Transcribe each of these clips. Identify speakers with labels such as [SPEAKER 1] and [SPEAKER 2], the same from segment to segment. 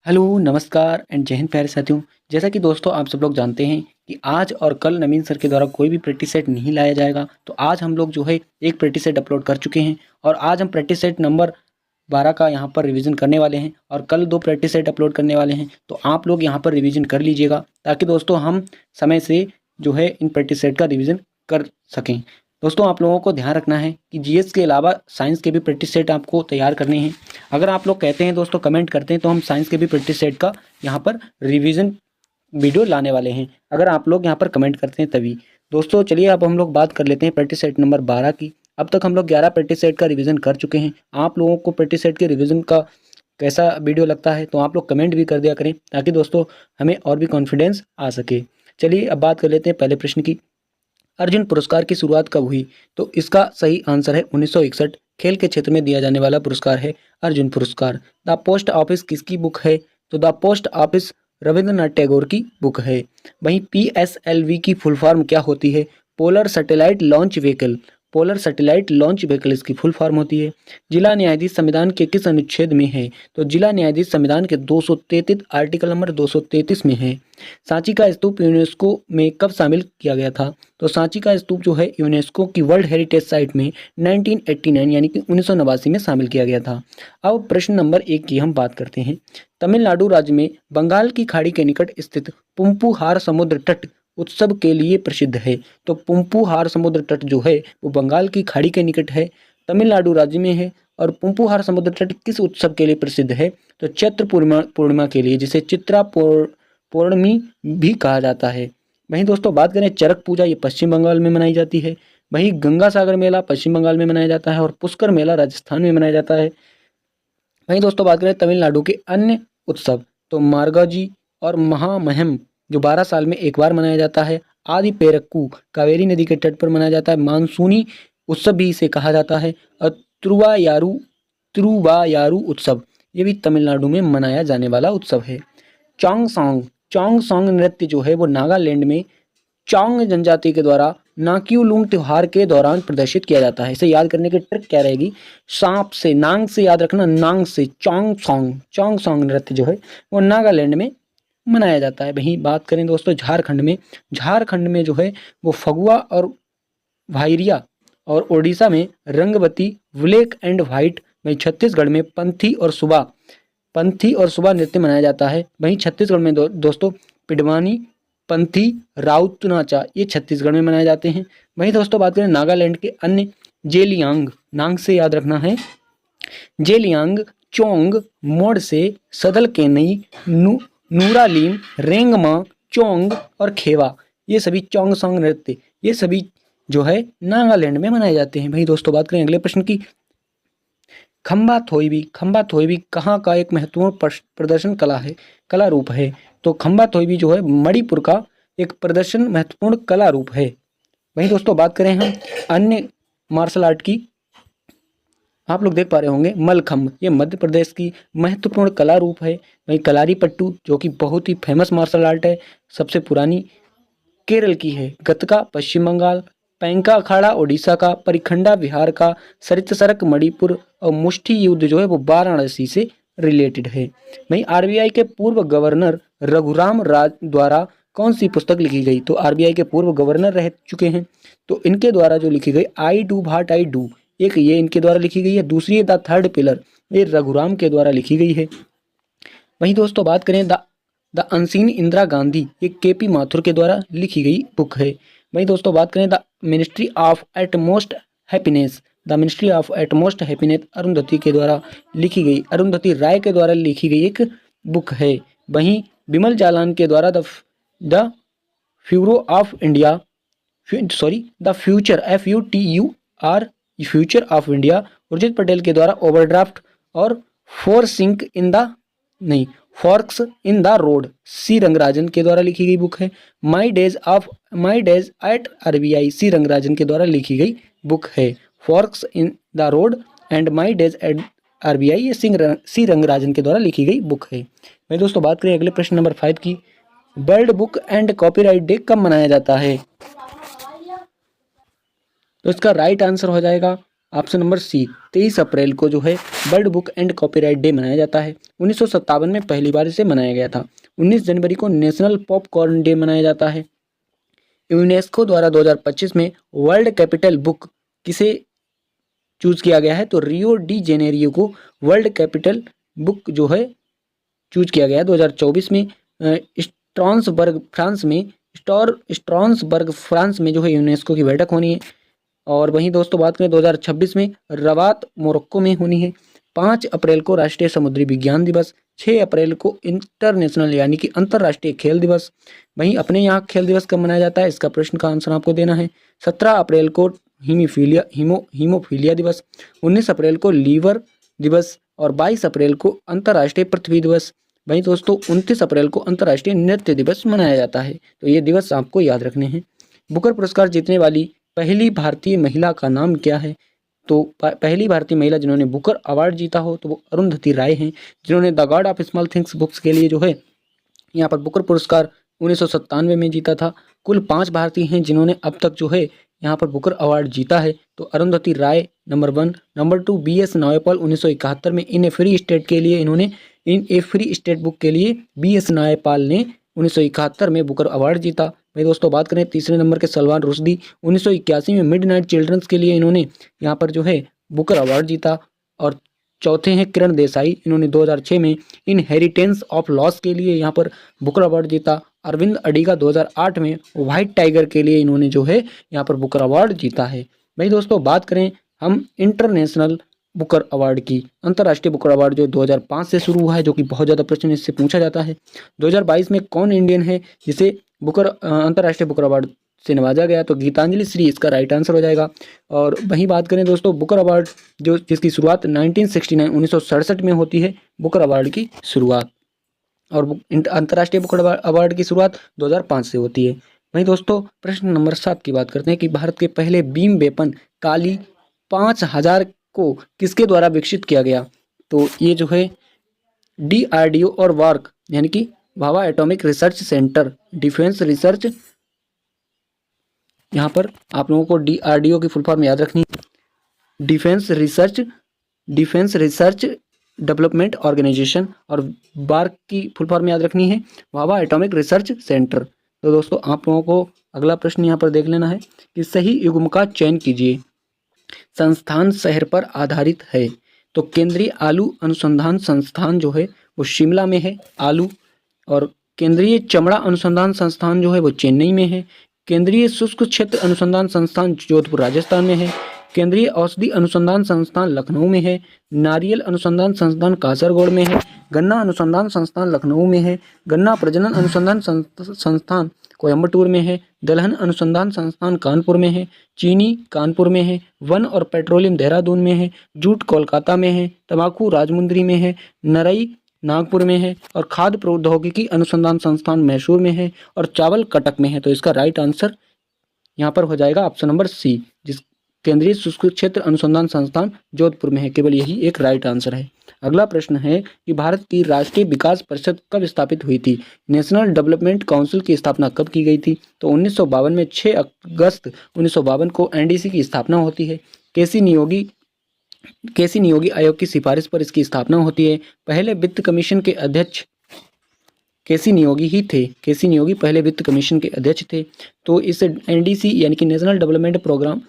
[SPEAKER 1] Hello, नमस्कार and जय हिंद प्यारे साथियों। जैसा कि दोस्तों आप सब लोग जानते हैं कि आज और कल नवीन सर के द्वारा कोई भी प्रैक्टिस सेट नहीं लाया जाएगा। तो आज हम लोग जो है एक प्रैक्टिस सेट अपलोड कर चुके हैं और आज हम प्रैक्टिस सेट नंबर 12 का यहाँ पर रिवीजन करने वाले हैं और कल 2 प्रैक्टिस सेट अपलोड करने वाले हैं। तो आप लोग यहाँ पर रिवीजन कर लीजिएगा ताकि दोस्तों हम समय से जो है इन प्रैक्टिस सेट का रिवीजन कर सकें। दोस्तों आप लोगों को ध्यान रखना है कि जीएस के अलावा साइंस के भी प्रैक्टिस सेट आपको तैयार करने हैं। अगर आप लोग कहते हैं दोस्तों, कमेंट करते हैं, तो हम साइंस के भी प्रैक्टिस सेट का यहाँ पर रिवीजन वीडियो लाने वाले हैं। अगर आप लोग यहाँ पर कमेंट करते हैं तभी। दोस्तों चलिए अब हम लोग बात कर लेते हैं प्रैक्टिस सेट नंबर 12 की। अब तक हम लोग 11 प्रैक्टिस सेट का रिवीजन कर चुके हैं। आप लोगों को प्रैक्टिस सेट के रिवीजन का कैसा वीडियो लगता है तो आप लोग कमेंट भी कर दिया करें ताकि दोस्तों हमें और भी कॉन्फिडेंस आ सके। चलिए अब बात कर लेते हैं पहले प्रश्न की। अर्जुन पुरस्कार की शुरुआत कब हुई? तो इसका सही आंसर है 1961। खेल के क्षेत्र में दिया जाने वाला पुरस्कार है अर्जुन पुरस्कार। द पोस्ट ऑफिस किसकी बुक है? तो the post office Rabindranath Tagore की बुक है। वहीं PSLV की फुल फॉर्म क्या होती है? Polar satellite launch vehicle. Polar satellite launch vehicle इसकी फुल फॉर्म होती है। जिला न्यायाधीश संविधान के किस अनुच्छेद में है? तो जिला न्यायाधीश संविधान के 233 आर्टिकल नंबर 233 में है। सांची का स्तूप यूनेस्को में कब शामिल किया गया था? तो सांची का स्तूप जो है यूनेस्को की वर्ल्ड हेरिटेज साइट में 1989 यानी कि 1989 में शामिल किया गया था। अब प्रश्न नंबर 1 की हम बात करते हैं। तमिलनाडु राज्य में बंगाल की खाड़ी के निकट स्थित पुम्पुहार समुद्र तट उत्सव के लिए प्रसिद्ध है। तो पुम्पुहार समुद्र तट जो है वो बंगाल की खाड़ी के निकट है, तमिलनाडु राज्य में है। और पुम्पुहार समुद्र तट किस उत्सव के लिए प्रसिद्ध है? तो चैत्र पूर्णिमा के लिए, जिसे चित्रा पौर्णमी भी कहा जाता है। वहीं दोस्तों बात करें चरक पूजा, ये पश्चिम बंगाल में मनाई जाती है। वहीं गंगा सागर मेला पश्चिम बंगाल में मनाया जाता है और पुष्कर मेला राजस्थान में मनाया जाता है। वहीं दोस्तों बात करें तमिलनाडु के अन्य उत्सव, तो मार्गजी और महामहिम जो 12 साल में एक बार मनाया जाता है। आदि पेरक्कू कावेरी नदी के तट पर मनाया जाता है। मानसूनी उत्सव भी इसे कहा जाता है। और तिरुवायारू उत्सव ये भी तमिलनाडु में मनाया जाने वाला उत्सव है। चोंगसोंग नृत्य जो है वो नागालैंड में चोंग जनजाति के द्वारा नाक्यूलुंग त्योहार के दौरान प्रदर्शित किया जाता है। इसे याद करने की ट्रिक क्या रहेगी? सांप से, नांग से याद रखना, नांग से। चोंगसोंग नृत्य जो है वो नागालैंड में मनाया जाता है। वहीं बात करें दोस्तों झारखंड में जो है वो फगुआ और भाइरिया, और ओडिशा में रंगवती, ब्लैक एंड व्हाइट। वहीं छत्तीसगढ़ में पंथी और सुबा नृत्य मनाया जाता है। वहीं छत्तीसगढ़ में दोस्तों पिडवानी, पंथी, राउत नाचा ये छत्तीसगढ़ में मनाए जाते हैं। वहीं दोस्तों बात करें नागालैंड के अन्य, जेलियांग, नांग से याद रखना है, जेलियांग, चोंग, मोडसे, सदल केनई, नूरालीम, रेंगमा, चोंग और खेवा, ये सभी चोंगसोंग नृत्य ये सभी जो है नागालैंड में मनाए जाते हैं। वहीं दोस्तों बात करें अगले प्रश्न की। खंबा थोईबी कहाँ का एक महत्वपूर्ण प्रदर्शन कला रूप है? तो खंबा थोईबी जो है मणिपुर का एक प्रदर्शन महत्वपूर्ण कला रूप है। वहीं दोस्तों बात करें हम अन्य मार्शल आर्ट की, आप लोग देख पा रहे होंगे मलखम्ब, ये मध्य प्रदेश की महत्वपूर्ण कला रूप है। वहीं कलारी पट्टू जो कि बहुत ही फेमस मार्शल आर्ट है, सबसे पुरानी केरल की है। गतका पश्चिम बंगाल, पैंका अखाड़ा ओडिशा का, परिखंडा बिहार का, सरितसरक मणिपुर और मुष्टि युद्ध जो है वो वाराणसी से रिलेटेड है। वहीं आरबीआई के पूर्व गवर्नर रघुराम द्वारा कौन सी पुस्तक लिखी गई? तो आरबीआई के पूर्व गवर्नर रह चुके हैं, तो इनके द्वारा जो लिखी गई I do Bhat I do, एक ये इनके द्वारा लिखी गई है। दूसरी द थर्ड पिलर, ये रघुराम के द्वारा लिखी गई है। वहीं दोस्तों बात करें द अनसीन इंदिरा गांधी, ये केपी माथुर के द्वारा लिखी गई बुक है। वहीं दोस्तों बात करें the ministry of utmost happiness, the ministry of utmost happiness Arundhati के द्वारा लिखी गई, अरुंधति राय के द्वारा लिखी गई एक बुक है। वहीं बिमल जालान के द्वारा the furrow of India, the future FUTUR future of India, Urjit Patel के द्वारा ओवरड्राफ्ट और फॉर्क्स इन द रोड, सी रंगराजन के द्वारा लिखी गई बुक है। माई डेज एट RBI, सी रंगराजन के द्वारा लिखी गई बुक है। Forex in the road and my days at RBI, ये सी रंगराजन के द्वारा लिखी गई बुक है। मैं दोस्तों बात करें अगले प्रश्न नंबर 5 की। World book and copyright day कब मनाया जाता है? तो इसका राइट आंसर हो जाएगा ऑप्शन नंबर सी 23 अप्रैल को जो है world book and copyright day मनाया जाता है। 1957 में पहली बार इसे मनाया गया था। 19 जनवरी को नेशनल पॉपकॉर्न डे मनाया जाता है। यूनेस्को द्वारा 2025 में वर्ल्ड कैपिटल बुक किसे चूज किया गया है, तो रियो डी जेनेरियो को वर्ल्ड कैपिटल बुक जो है चूज किया गया है 2024 में। स्ट्रॉन्सबर्ग फ्रांस में जो है यूनेस्को की बैठक होनी है। और वहीं दोस्तों बात करें 2026 में रबात मोरक्को में होनी है। 5 अप्रैल को राष्ट्रीय समुद्री विज्ञान दिवस, 6 अप्रैल को इंटरनेशनल यानी कि अंतर्राष्ट्रीय खेल दिवस। वहीं अपने यहाँ खेल दिवस कब मनाया जाता है, इसका प्रश्न का आंसर आपको देना है। 17 अप्रैल को हीमोफीलिया दिवस, 19 अप्रैल को लीवर दिवस और 22 अप्रैल को अंतर्राष्ट्रीय पृथ्वी दिवस। वहीं दोस्तों 29 अप्रैल को अंतर्राष्ट्रीय नृत्य दिवस मनाया जाता है। तो ये दिवस आपको याद रखने हैं। बुकर पुरस्कार जीतने वाली पहली भारतीय महिला का नाम क्या है, तो पहली भारतीय महिला जिन्होंने बुकर अवार्ड जीता हो तो वो अरुंधति राय हैं, जिन्होंने the God of small things books के लिए जो है यहाँ पर बुकर पुरस्कार 1997 में जीता था। कुल 5 भारतीय हैं जिन्होंने अब तक जो है यहाँ पर बुकर अवार्ड जीता है, तो अरुंधति राय नंबर 1। Number 2 B.S. नायपॉल 1971 में इन ए फ्री स्टेट के लिए इन्होंने इन ए फ्री स्टेट बुक के लिए B.S. नायपॉल ने 1971 में बुकर अवार्ड जीता। भाई दोस्तों बात करें तीसरे नंबर के सलमान रुश्दी 1981 में मिडनाइट चिल्ड्रंस के लिए इन्होंने यहाँ पर जो है बुकर अवार्ड जीता। और चौथे हैं किरण देसाई, इन्होंने 2006 में इनहेरिटेंस ऑफ लॉस के लिए यहाँ पर बुकर अवार्ड जीता। अरविंद अडिगा 2008 में व्हाइट टाइगर के लिए इन्होंने जो है यहाँ पर बुकर अवार्ड जीता है। भाई दोस्तों बात करें हम इंटरनेशनल बुकर अवार्ड की, अंतर्राष्ट्रीय बुकर अवार्ड जो 2005 से शुरू हुआ है, जो कि बहुत ज़्यादा प्रश्न इससे पूछा जाता है। 2022 में कौन इंडियन है जिसे बुकर अंतर्राष्ट्रीय बुकर अवार्ड से नवाजा गया, तो गीतांजलि श्री इसका राइट आंसर हो जाएगा। और वहीं बात करें दोस्तों बुकर अवार्ड जिसकी शुरुआत 1967 में होती है, बुकर अवार्ड की शुरुआत, और अंतर्राष्ट्रीय बुकर अवार्ड की शुरुआत 2005 से होती है। वहीं दोस्तों प्रश्न नंबर 7 की बात करते हैं कि भारत के पहले बीम वेपन काली 5000 को किसके द्वारा विकसित किया गया, तो ये जो है DRDO और वार्क यानी कि Bhabha atomic research centre defence research, यहाँ पर आप लोगों को DRDO की फुल फॉर्म याद रखनी है, डिफेंस रिसर्च डेवलपमेंट ऑर्गेनाइजेशन, और बार्क की फुल फॉर्म याद रखनी है भाभा एटॉमिक रिसर्च सेंटर। तो दोस्तों आप लोगों को अगला प्रश्न यहाँ पर देख लेना है कि सही युग्म का चयन कीजिए। संस्थान शहर पर आधारित है, तो केंद्रीय आलू अनुसंधान संस्थान जो है वो शिमला में है, आलू। और केंद्रीय चमड़ा अनुसंधान संस्थान जो है वो चेन्नई में है। केंद्रीय शुष्क क्षेत्र अनुसंधान संस्थान जोधपुर राजस्थान में है। केंद्रीय औषधि अनुसंधान संस्थान लखनऊ में है। नारियल अनुसंधान संस्थान कासरगोड में है। गन्ना अनुसंधान संस्थान लखनऊ में है। गन्ना प्रजनन अनुसंधान संस्थान कोयम्बटूर में है। दलहन अनुसंधान संस्थान कानपुर में है। चीनी कानपुर में है। वन और पेट्रोलियम देहरादून में है। जूट कोलकाता में है। तंबाकू राजमुंदरी में है। नरई नागपुर में है। और खाद्य प्रौद्योगिकी अनुसंधान संस्थान मैसूर में है। और चावल कटक में है। तो इसका राइट आंसर यहाँ पर हो जाएगा ऑप्शन नंबर सी, जिस केंद्रीय शुष्क क्षेत्र अनुसंधान संस्थान जोधपुर में है। केवल यही एक राइट आंसर है। अगला प्रश्न है कि भारत की राष्ट्रीय विकास परिषद कब स्थापित हुई थी? नेशनल डेवलपमेंट काउंसिल की स्थापना कब की गई थी? तो 1952 में 6 अगस्त 1952 को NDC की स्थापना होती है। केसी नियोगी आयोग की सिफारिश पर इसकी स्थापना होती है। पहले वित्त कमीशन के अध्यक्ष केसी नियोगी ही थे। केसी नियोगी पहले वित्त कमीशन के अध्यक्ष थे। तो इस NDC यानी कि नेशनल डेवलपमेंट प्रोग्राम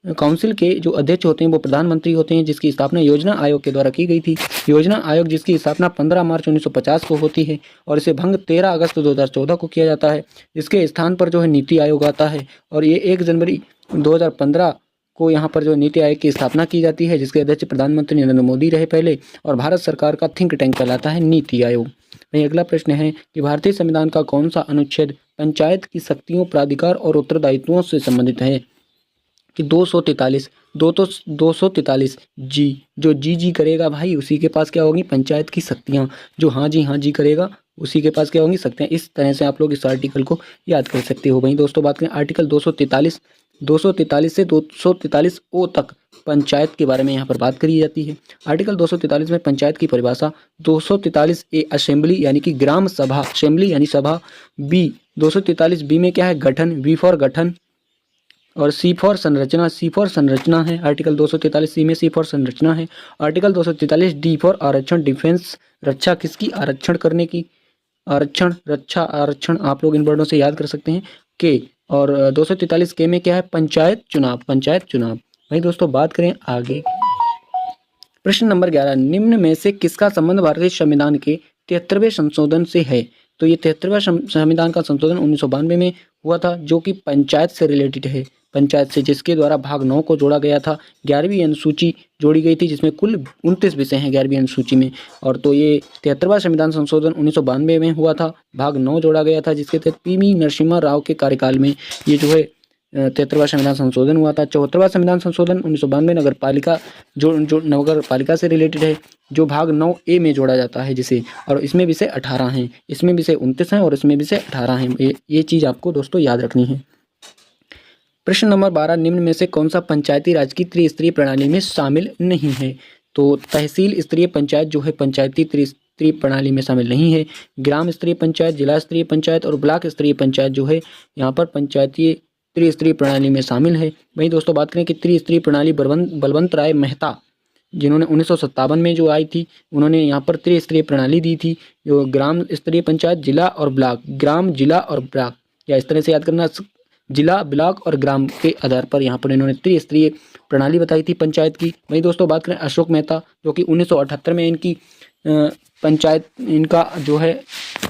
[SPEAKER 1] काउंसिल के जो अध्यक्ष होते हैं वो प्रधानमंत्री होते हैं, जिसकी स्थापना योजना आयोग के द्वारा की गई थी। योजना आयोग जिसकी स्थापना 15 मार्च 1950 को होती है और इसे भंग 13 अगस्त 2014 को किया जाता है। इसके स्थान पर जो है नीति आयोग आता है और ये 1 जनवरी 2015 को यहाँ पर जो नीति आयोग की स्थापना की जाती है, जिसके अध्यक्ष प्रधानमंत्री नरेंद्र मोदी रहे पहले, और भारत सरकार का थिंक टैंक कहलाता है नीति आयोग। वहीं अगला प्रश्न है कि भारतीय संविधान का कौन सा अनुच्छेद पंचायत की शक्तियों, प्राधिकार और उत्तरदायित्वों से संबंधित है? कि 243 जी, जो जी करेगा भाई उसी के पास क्या होगी? पंचायत की शक्तियाँ। जो हाँ जी करेगा उसी के पास क्या होंगी? शक्तियाँ। इस तरह से आप लोग इस आर्टिकल को याद कर सकते हो। वहीं दोस्तों बात करें आर्टिकल 243 से 243 ओ तक पंचायत के बारे में यहाँ पर बात करी जाती है। आर्टिकल 243 में पंचायत की परिभाषा, 243 ए असेंबली यानी कि ग्राम सभा, असेंबली यानी सभा। बी 243 बी में क्या है? गठन, बी फॉर गठन। और सी फॉर संरचना, सी फॉर संरचना है आर्टिकल 243 सी में, सी फॉर संरचना है। आर्टिकल 243 डी फॉर आरक्षण, डिफेंस, रक्षा किसकी, आरक्षण करने की, आरक्षण, रक्षा, आरक्षण आप लोग इन वर्डों से याद कर सकते हैं के। और 243 के में क्या है, पंचायत चुनाव, पंचायत चुनाव। वही दोस्तों बात करें आगे, प्रश्न नंबर 11, निम्न में से किसका संबंध भारतीय संविधान के 73वें संशोधन से है। तो ये 73वां संविधान का संशोधन 1992 में हुआ था, जो कि पंचायत से रिलेटेड है, पंचायत से, जिसके द्वारा भाग 9 को जोड़ा गया था, 11वीं अनुसूची जोड़ी गई थी, जिसमें कुल 29 विषय हैं 11वीं अनुसूची में। और तो ये 73वां संविधान संशोधन 1992 में हुआ था, भाग 9 जोड़ा गया था, जिसके तहत पी नरसिम्हा राव के कार्यकाल में ये जो है 73वां संविधान संशोधन हुआ था। 74वां संविधान संशोधन 1992 नगर पालिका, जो नगर पालिका से रिलेटेड है, जो भाग 9A में जोड़ा जाता है जिसे, और इसमें विषय 18 हैं, इसमें विषय 29 हैं और इसमें विषय 18 हैं। ये चीज़ आपको दोस्तों याद रखनी है। प्रश्न नंबर 12, निम्न में से कौन सा पंचायती राज की त्रिस्तरीय प्रणाली में शामिल नहीं है। तो तहसील स्तरीय पंचायत जो है पंचायती त्रिस्तरीय प्रणाली में शामिल नहीं है। ग्राम स्तरीय पंचायत, जिला स्तरीय पंचायत और ब्लॉक स्तरीय पंचायत जो है यहाँ पर पंचायती त्रिस्तरीय प्रणाली में शामिल है। वहीं दोस्तों बात करें कि त्रिस्तरीय प्रणाली बलवंत राय मेहता, जिन्होंने 1957 में जो आई थी, उन्होंने यहाँ पर त्रिस्तरीय प्रणाली दी थी, जो ग्राम स्तरीय पंचायत, जिला और ब्लॉक, ग्राम, जिला और ब्लॉक, या इस तरह से याद करना, जिला, ब्लॉक और ग्राम के आधार पर यहाँ पर इन्होंने त्रिस्तरीय प्रणाली बताई थी पंचायत की। वहीं दोस्तों बात करें अशोक मेहता, जो कि 1978 में इनकी पंचायत, इनका जो है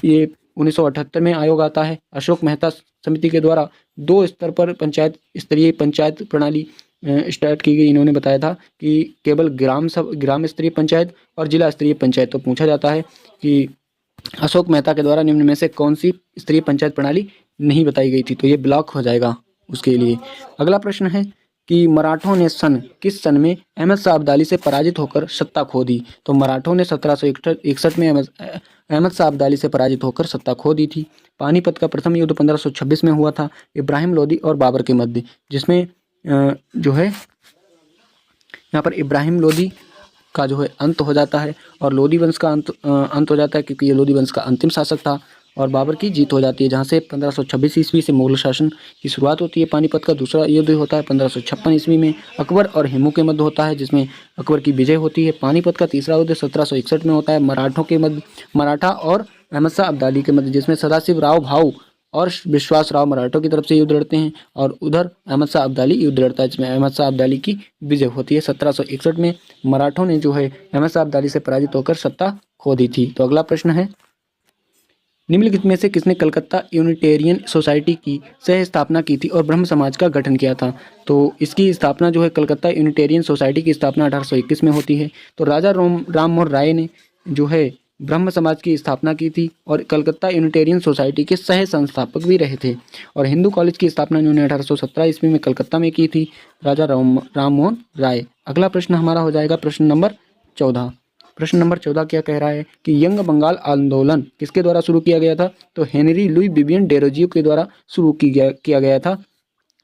[SPEAKER 1] ये 1978 में आयोग आता है। अशोक मेहता समिति के द्वारा 2 स्तर पर पंचायत स्तरीय पंचायत प्रणाली स्टार्ट की गई। इन्होंने बताया था कि केवल ग्राम स्तरीय पंचायत और जिला स्तरीय पंचायत। तो पूछा जाता है कि अशोक मेहता के द्वारा निम्न में से कौन सी स्तरीय पंचायत प्रणाली नहीं बताई गई थी, तो ये ब्लॉक हो जाएगा उसके लिए। अगला प्रश्न है कि मराठों ने किस सन में अहमद शाह अब्दाली से पराजित होकर सत्ता खो दी। तो मराठों ने 1761 में अहमद शाह अब्दाली से पराजित होकर सत्ता खो दी थी। पानीपत का प्रथम युद्ध 1526 में हुआ था, इब्राहिम लोदी और बाबर के मध्य, जिसमें जो है यहाँ पर इब्राहिम लोदी का जो है अंत हो जाता है और लोदी वंश का अंत हो जाता है, क्योंकि ये लोदी वंश का अंतिम शासक था, और बाबर की जीत हो जाती है, जहाँ से 1526 ईस्वी से मुगल शासन की शुरुआत होती है। पानीपत का दूसरा युद्ध होता है 1556 ईस्वी में, अकबर और हेमू के मध्य होता है, जिसमें अकबर की विजय होती है। पानीपत का तीसरा युद्ध 1761 में होता है, मराठा और अहमद शाह अब्दाली के मध्य, जिसमें सदाशिव राव भाऊ और विश्वास राव मराठों की तरफ से युद्ध लड़ते हैं, और उधर अहमद शाह अब्दाली युद्ध लड़ता है, जिसमें अहमद शाह अब्दाली की विजय होती है। 1761 में मराठों ने जो है अहमद शाह अब्दाली से पराजित होकर सत्ता खो दी थी। तो अगला प्रश्न है, निम्नलिखित में से किसने कलकत्ता यूनिटेरियन सोसाइटी की सह स्थापना की थी और ब्रह्म समाज का गठन किया था। तो इसकी स्थापना जो है कलकत्ता यूनिटेरियन सोसाइटी की स्थापना 1821 में होती है। तो राजा राम मोहन राय ने जो है ब्रह्म समाज की स्थापना की थी और कलकत्ता यूनिटेरियन सोसाइटी के सह संस्थापक भी रहे थे। और हिंदू कॉलेज की स्थापना उन्होंने 1817 ईस्वी में कलकत्ता में की थी, राजा राम मोहन राय। अगला प्रश्न हमारा हो जाएगा प्रश्न नंबर 14। प्रश्न नंबर 14 क्या कह रहा है कि यंग बंगाल आंदोलन किसके द्वारा शुरू किया गया था। तो हेनरी लुई विवियन डेरोजियो के द्वारा शुरू किया गया था,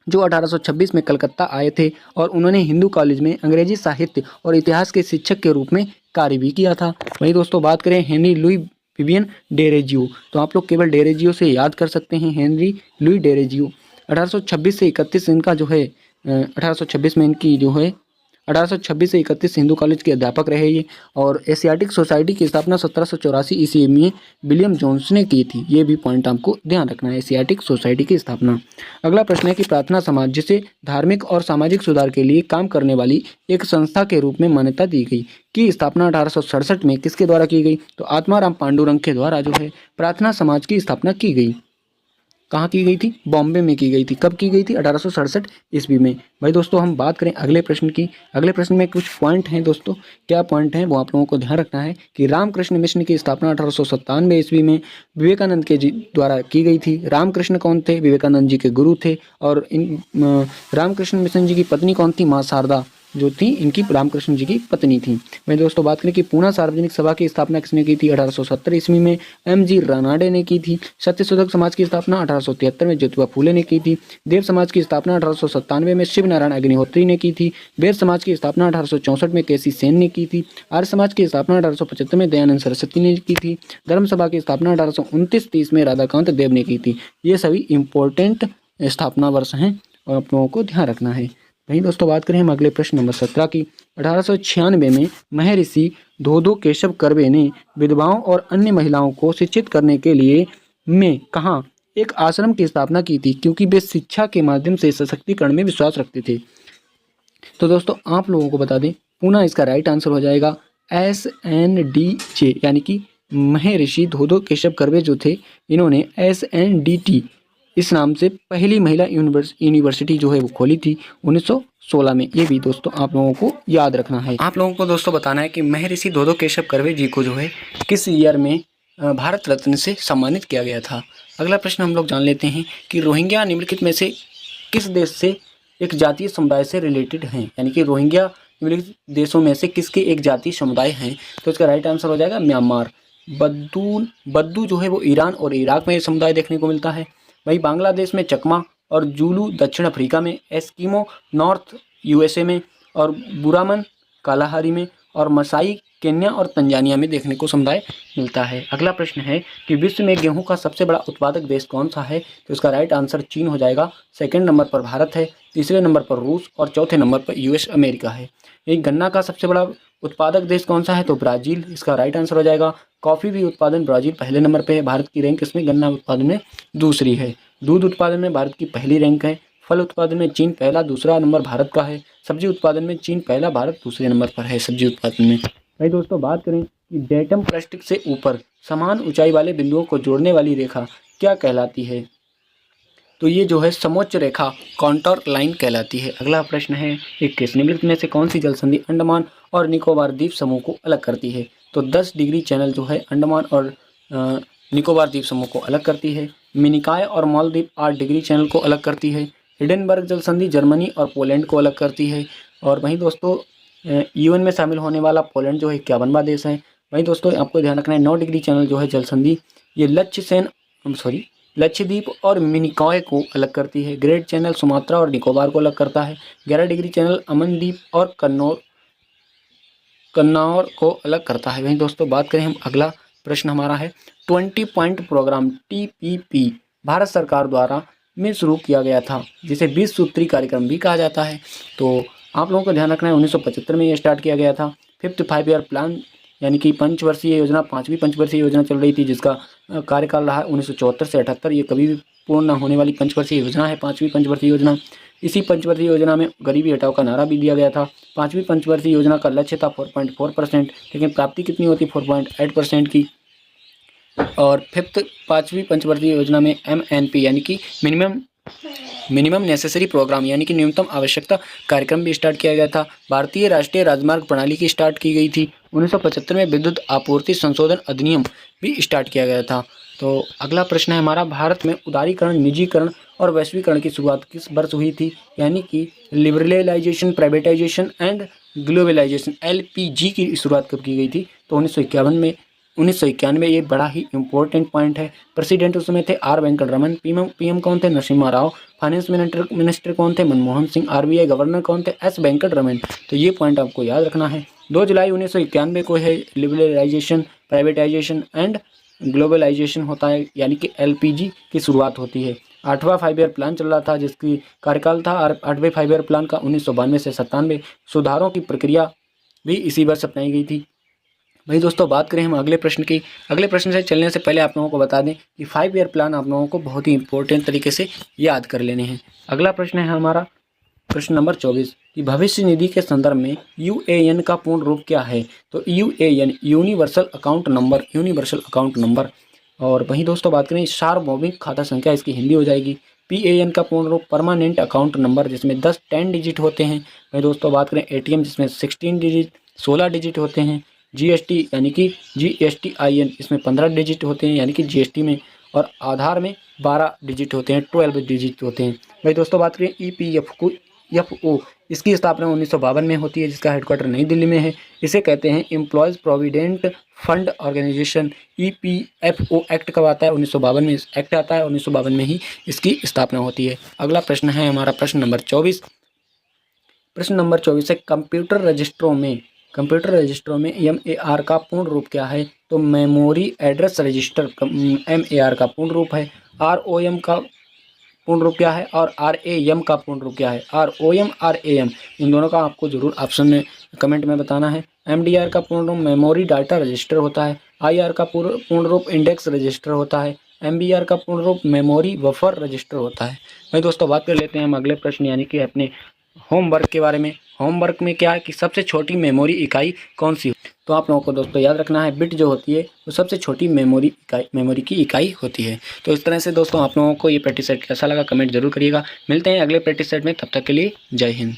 [SPEAKER 1] जो 1826 में कलकत्ता आए थे और उन्होंने हिंदू कॉलेज में अंग्रेजी साहित्य और इतिहास के शिक्षक के रूप में कार्य भी किया था। वहीं दोस्तों बात करें हेनरी लुई विवियन डेरोजियो, तो आप लोग केवल डेरोजियो से याद कर सकते हैं, हेनरी लुई डेरोजियो 1826 से 31 इनका जो है 1826 में इनकी जो है 1826 से 31 हिंदू कॉलेज के अध्यापक रहे ये। और एशियाटिक सोसाइटी की स्थापना 1784 ईस्वी में विलियम जोन्स ने की थी। ये भी पॉइंट आपको ध्यान रखना है, एशियाटिक सोसाइटी की स्थापना। अगला प्रश्न है कि प्रार्थना समाज, जिसे धार्मिक और सामाजिक सुधार के लिए काम करने वाली एक संस्था के रूप में मान्यता दी गई, की स्थापना 1867 में किसके द्वारा की गई। तो आत्माराम पांडुरंग के द्वारा जो है प्रार्थना समाज की स्थापना की गई। कहाँ की गई थी, बॉम्बे में की गई थी। कब की गई थी, 1867 ईस्वी में। भाई दोस्तों हम बात करें अगले प्रश्न की। अगले प्रश्न में कुछ पॉइंट हैं दोस्तों, क्या पॉइंट हैं वो आप लोगों को ध्यान रखना है कि रामकृष्ण मिशन की स्थापना 1897 ईस्वी में विवेकानंद के जी द्वारा की गई थी। रामकृष्ण कौन थे, विवेकानंद जी के गुरु थे। और इन रामकृष्ण मिशन जी की पत्नी कौन थी, माँ शारदा जो थी इनकी रामकृष्ण जी की पत्नी थी। मैं दोस्तों बात करें कि पूना सार्वजनिक सभा की स्थापना किसने की थी, 1870 ईस्वी में M.G. रानाडे ने की थी। सत्यशोधक समाज की स्थापना 1873 में ज्योतिबा फूले ने की थी। देव समाज की स्थापना 1897 में शिव नारायण अग्निहोत्री ने की थी। बेर समाज की स्थापना 1864 में केसी सेन ने की थी। आर्य समाज की स्थापना 1875 में दयानंद सरस्वती ने की थी। धर्म सभा की स्थापना 1829-30 में राधाकांत देव ने की थी। ये सभी इंपॉर्टेंट स्थापना वर्ष हैं और आप लोगों को ध्यान रखना है। वहीं दोस्तों बात करें हम अगले प्रश्न नंबर 17 की। 1896 में महर्षि धोधो केशव कर्वे ने विधवाओं और अन्य महिलाओं को शिक्षित करने के लिए में कहाँ एक आश्रम की स्थापना की थी, क्योंकि वे शिक्षा के माध्यम से सशक्तिकरण में विश्वास रखते थे। तो दोस्तों आप लोगों को बता दें, पुनः इसका राइट आंसर हो जाएगा SNDJ, यानी कि महर्षि धोधो केशव कर्वे जो थे, इन्होंने SNDT इस नाम से पहली महिला यूनिवर्सिटी जो है वो खोली थी 1916 में। ये भी दोस्तों आप लोगों को याद रखना है। आप लोगों को दोस्तों बताना है कि महर्षि धोधो केशव कर्वे जी को जो है किस ईयर में भारत रत्न से सम्मानित किया गया था। अगला प्रश्न हम लोग जान लेते हैं कि रोहिंग्या निम्नलिखित में से किस देश से एक जातीय समुदाय से रिलेटेड हैं, यानी कि रोहिंग्या निम्नलिखित देशों में से किसके एक जातीय समुदाय हैं। तो इसका राइट आंसर हो जाएगा म्यांमार। बद्दू जो है वो ईरान और इराक में समुदाय देखने को मिलता है। वहीं बांग्लादेश में चकमा और जूलू दक्षिण अफ्रीका में, एस्किमो नॉर्थ यूएसए में, और बुरामन कालाहारी में, और मसाई केन्या और तंजानिया में देखने को समुदाय मिलता है। अगला प्रश्न है कि विश्व में गेहूं का सबसे बड़ा उत्पादक देश कौन सा है। तो इसका राइट आंसर चीन हो जाएगा। सेकंड नंबर पर भारत है, तीसरे नंबर पर रूस और चौथे नंबर पर यूएस अमेरिका है। एक गन्ना का सबसे बड़ा उत्पादक देश कौन सा है, तो ब्राज़ील इसका राइट आंसर हो जाएगा। कॉफ़ी भी उत्पादन ब्राज़ील पहले नंबर पे है। भारत की रैंक इसमें गन्ना उत्पादन में दूसरी है। दूध उत्पादन में भारत की पहली रैंक है। फल उत्पादन में चीन पहला, दूसरा नंबर भारत का है। सब्जी उत्पादन में चीन पहला, भारत दूसरे नंबर पर है सब्जी उत्पादन में। भाई दोस्तों बात करें कि डेटम पृष्ठ से ऊपर समान ऊंचाई वाले बिंदुओं को जोड़ने वाली रेखा क्या कहलाती है। तो ये जो है समोच्च रेखा कॉन्टोर लाइन कहलाती है। अगला प्रश्न है 21, निम्नलिखित में से कौन सी जल संधि अंडमान और निकोबार द्वीप समूह को अलग करती है। तो 10 डिग्री चैनल जो है अंडमान और निकोबार द्वीप समूह को अलग करती है। मिनिकॉय और मालदीव 8 डिग्री चैनल को अलग करती है। हिडेनबर्ग जल संधि जर्मनी और पोलैंड को अलग करती है। और वहीं दोस्तों यूएन में शामिल होने वाला पोलैंड जो है 51वां देश है। वहीं दोस्तों आपको ध्यान रखना है 9 डिग्री चैनल जो है जल संधि ये लक्षद्वीप और मिनिकॉय को अलग करती है। ग्रेट चैनल सुमात्रा और निकोबार को अलग करता है। 11 डिग्री चैनल अमनदीप और कन्नौर को अलग करता है। वहीं दोस्तों बात करें हम, अगला प्रश्न हमारा है 20 पॉइंट प्रोग्राम TPP भारत सरकार द्वारा में शुरू किया गया था, जिसे 20 सूत्री कार्यक्रम भी कहा जाता है। तो आप लोगों को ध्यान रखना है 1975 में ये स्टार्ट किया गया था। 5th 5 ईयर प्लान यानी कि पंचवर्षीय योजना, 5वीं पंचवर्षीय योजना चल रही थी, जिसका कार्यकाल रहा 1974 से 78। ये कभी भी पूर्ण न होने वाली पंचवर्षीय योजना है 5वीं पंचवर्षीय योजना। इसी पंचवर्षीय योजना में गरीबी हटाओ का नारा भी दिया गया था। 5वीं पंचवर्षीय योजना का लक्ष्य था 4.4%, लेकिन प्राप्ति कितनी होती 4.8% की। और 5वीं पंचवर्षीय योजना में MNP यानी कि मिनिमम नेसेसरी प्रोग्राम यानी कि न्यूनतम आवश्यकता कार्यक्रम भी स्टार्ट किया गया था। भारतीय राष्ट्रीय राजमार्ग प्रणाली की स्टार्ट की गई थी। 1975 में विद्युत आपूर्ति संशोधन अधिनियम भी स्टार्ट किया गया था। तो अगला प्रश्न है हमारा, भारत में उदारीकरण, निजीकरण और वैश्वीकरण की शुरुआत किस वर्ष हुई थी। यानी कि liberalisation, privatisation and globalisation LPG की शुरुआत कब की गई थी। तो 1991 ये बड़ा ही इंपॉर्टेंट पॉइंट है। प्रेसिडेंट उस समय थे R वेंकटरमन। PM कौन थे, नरसिम्हा राव। फाइनेंस मिनिस्टर कौन थे, मनमोहन सिंह। RBI गवर्नर कौन थे, S वेंकटरमन। तो ये पॉइंट आपको याद रखना है। 2 जुलाई 1991 को है लिबरलाइजेशन, प्राइवेटाइजेशन एंड ग्लोबलाइजेशन होता है, यानी कि LPG की शुरुआत होती है। 8वां 5 ईयर प्लान चल रहा था, जिसकी कार्यकाल था 8वें 5 ईयर प्लान का 1992 से 97। सुधारों की प्रक्रिया भी इसी वर्ष अपनाई गई थी। भाई दोस्तों बात करें हम अगले प्रश्न की। अगले प्रश्न से चलने से पहले आप लोगों को बता दें कि 5 ईयर प्लान आप लोगों को बहुत ही इंपॉर्टेंट तरीके से याद कर लेने हैं। अगला प्रश्न है हमारा प्रश्न नंबर 24 कि भविष्य निधि के संदर्भ में UAN का पूर्ण रूप क्या है। तो UAN यूनिवर्सल अकाउंट नंबर। और वहीं दोस्तों बात करें सार्वभौमिक खाता संख्या, इसकी हिंदी हो जाएगी PAN का पूर्ण रूप परमानेंट अकाउंट नंबर, जिसमें 10 डिजिट होते हैं। वहीं दोस्तों बात करें ATM, जिसमें 16 डिजिट होते हैं। GST यानी कि GSTIN, इसमें 15 डिजिट होते हैं यानी कि GST में। और आधार में 12 डिजिट होते हैं, 12 डिजिट होते हैं। भाई दोस्तों बात करें EPFO, इसकी स्थापना 1952 में होती है, जिसका हेडक्वार्टर नई दिल्ली में है। इसे कहते हैं employees provident fund organisation. EPFO act कब आता है, 1952 में एक्ट आता है, 1952 में ही इसकी स्थापना होती है। अगला प्रश्न है हमारा प्रश्न नंबर 24। प्रश्न नंबर 24 है कंप्यूटर रजिस्टरों में MAR का पूर्ण रूप क्या है। तो मेमोरी एड्रेस रजिस्टर MAR का पूर्ण रूप है। ROM का पूर्ण रूप क्या है और RAM का पूर्ण रूप क्या है। ROM RAM इन दोनों का आपको जरूर ऑप्शन में कमेंट में बताना है। MDR का पूर्ण रूप मेमोरी डाटा रजिस्टर होता है। IR का पूर्ण रूप इंडेक्स रजिस्टर होता है। MBR का पूर्ण रूप मेमोरी बफर रजिस्टर होता है। भाई दोस्तों बात कर लेते हैं हम अगले प्रश्न यानी कि अपने होमवर्क के बारे में। होमवर्क में क्या है कि सबसे छोटी मेमोरी इकाई कौन सी। तो आप लोगों को दोस्तों याद रखना है बिट जो होती है वो सबसे छोटी मेमोरी की इकाई होती है। तो इस तरह से दोस्तों आप लोगों को ये प्रैक्टिस सेट कैसा लगा कमेंट जरूर करिएगा। मिलते हैं अगले प्रैक्टिस सेट में, तब तक के लिए जय हिंद।